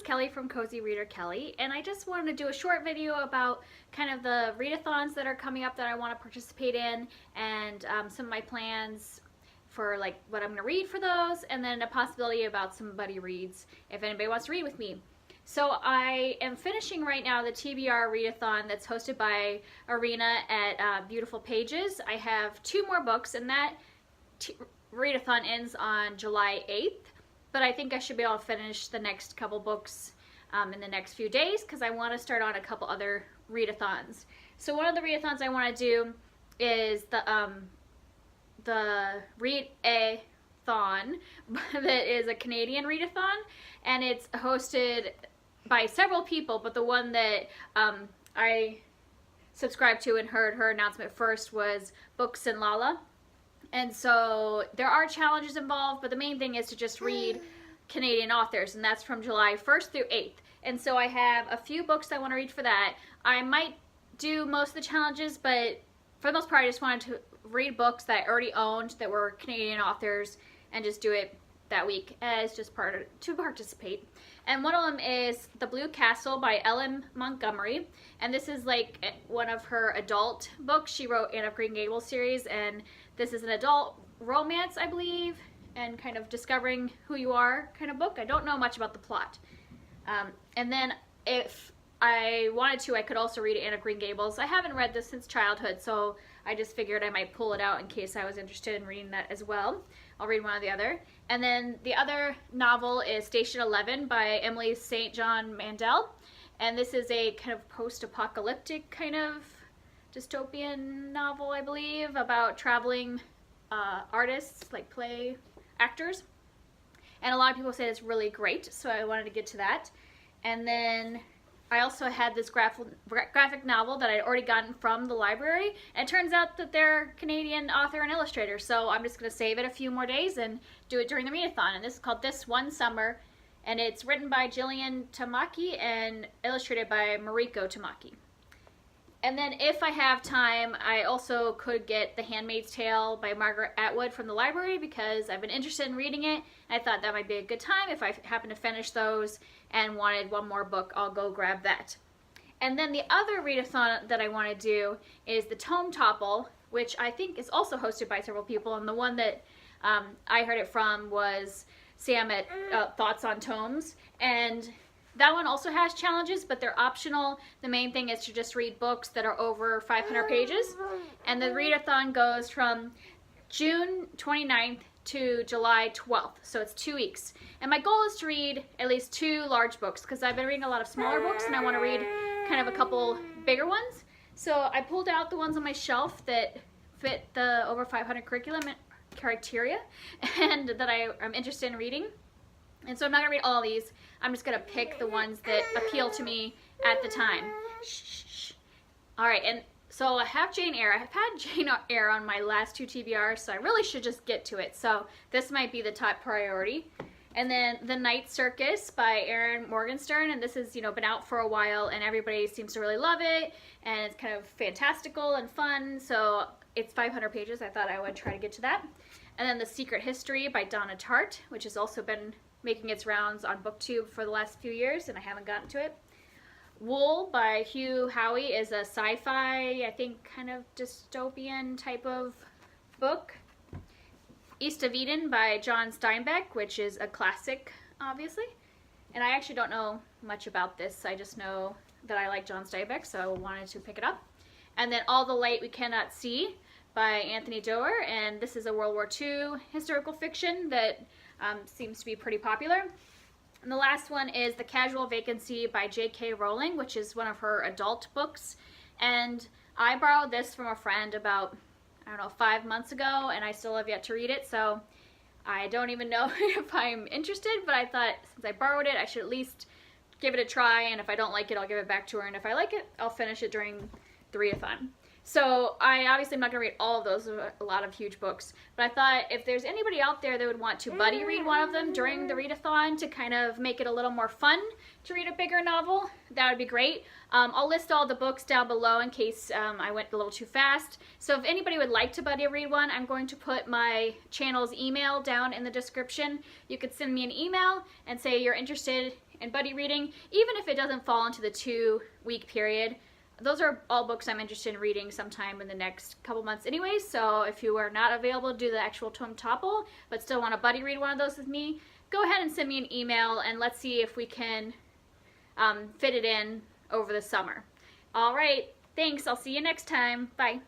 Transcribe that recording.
Kelly from Cozy Reader Kelly, and I just wanted to do a short video about kind of the readathons that are coming up that I want to participate in, and some of my plans for like what I'm going to read for those, and then a possibility about some buddy reads if anybody wants to read with me. So I am finishing right now the TBR readathon that's hosted by Arena at Beautiful Pages. I have 2 more books, and that readathon ends on July 8th. But I think I should be able to finish the next couple books in the next few days because I want to start on a couple other readathons. So one of the readathons I want to do is the Read-eh-thon that is a Canadian readathon, and it's hosted by several people, but the one that I subscribed to and heard her announcement first was Books and Lala. And so there are challenges involved, but the main thing is to just read Canadian authors, and that's from July 1st through 8th. And so I have a few books I want to read for that. I might do most of the challenges, but for the most part I just wanted to read books that I already owned that were Canadian authors and just do it that week as just to participate. And one of them is The Blue Castle by Ellen Montgomery, and this is like one of her adult books. She wrote Anne of Green Gables series, and this is an adult romance, I believe, and kind of discovering who you are kind of book. I don't know much about the plot. And then if I wanted to, I could also read Anne of Green Gables. I haven't read this since childhood, so I just figured I might pull it out in case I was interested in reading that as well. I'll read one or the other. And then the other novel is Station 11 by Emily St. John Mandel. And this is a kind of post-apocalyptic kind of dystopian novel, I believe, about traveling artists, like play actors. And a lot of people say it's really great, so I wanted to get to that. And then I also had this graphic novel that I'd already gotten from the library, and it turns out that they're Canadian author and illustrator, so I'm just going to save it a few more days and do it during the readathon. And this is called This One Summer, and it's written by Jillian Tamaki and illustrated by Mariko Tamaki. And then if I have time, I also could get The Handmaid's Tale by Margaret Atwood from the library because I've been interested in reading it. I thought that might be a good time. If I happen to finish those and wanted one more book, I'll go grab that. And then the other readathon that I want to do is the Tome Topple, which I think is also hosted by several people, and the one that I heard it from was Sam at Thoughts on Tomes. And that one also has challenges, but they're optional. The main thing is to just read books that are over 500 pages. And the readathon goes from June 29th to July 12th, so it's 2 weeks. And my goal is to read at least 2 large books because I've been reading a lot of smaller books and I want to read kind of a couple bigger ones. So I pulled out the ones on my shelf that fit the over 500 curriculum criteria and that I'm interested in reading. And so I'm not going to read all these. I'm just going to pick the ones that appeal to me at the time. Shh. Alright, and so I have Jane Eyre. I've had Jane Eyre on my last 2 TBRs, so I really should just get to it. So this might be the top priority. And then The Night Circus by Erin Morgenstern, and this has, been out for a while, and everybody seems to really love it, and it's kind of fantastical and fun, so it's 500 pages. I thought I would try to get to that. And then The Secret History by Donna Tartt, which has also been making its rounds on BookTube for the last few years, and I haven't gotten to it. Wool by Hugh, Howey is a sci-fi, I think, kind of dystopian type of book. East of Eden by John Steinbeck, which is a classic, obviously. And I actually don't know much about this. I just know that I like John Steinbeck, so I wanted to pick it up. And then All the Light We Cannot See by Anthony Doerr, and this is a World War II historical fiction that seems to be pretty popular. And the last one is The Casual Vacancy by J.K. Rowling, which is one of her adult books. And I borrowed this from a friend about, 5 months ago, and I still have yet to read it, so I don't even know if I'm interested, but I thought since I borrowed it, I should at least give it a try, and if I don't like it, I'll give it back to her, and if I like it, I'll finish it during the readathon. So I obviously am not going to read all of those, a lot of huge books, but I thought if there's anybody out there that would want to buddy read one of them during the readathon to kind of make it a little more fun to read a bigger novel, that would be great. I'll list all the books down below in case I went a little too fast. So if anybody would like to buddy read one, I'm going to put my channel's email down in the description. You could send me an email and say you're interested and buddy reading, even if it doesn't fall into the 2-week period. Those are all books I'm interested in reading sometime in the next couple months anyway, so if you are not available to do the actual Tome Topple, but still want to buddy read one of those with me, go ahead and send me an email, and let's see if we can fit it in over the summer. All right, thanks. I'll see you next time. Bye.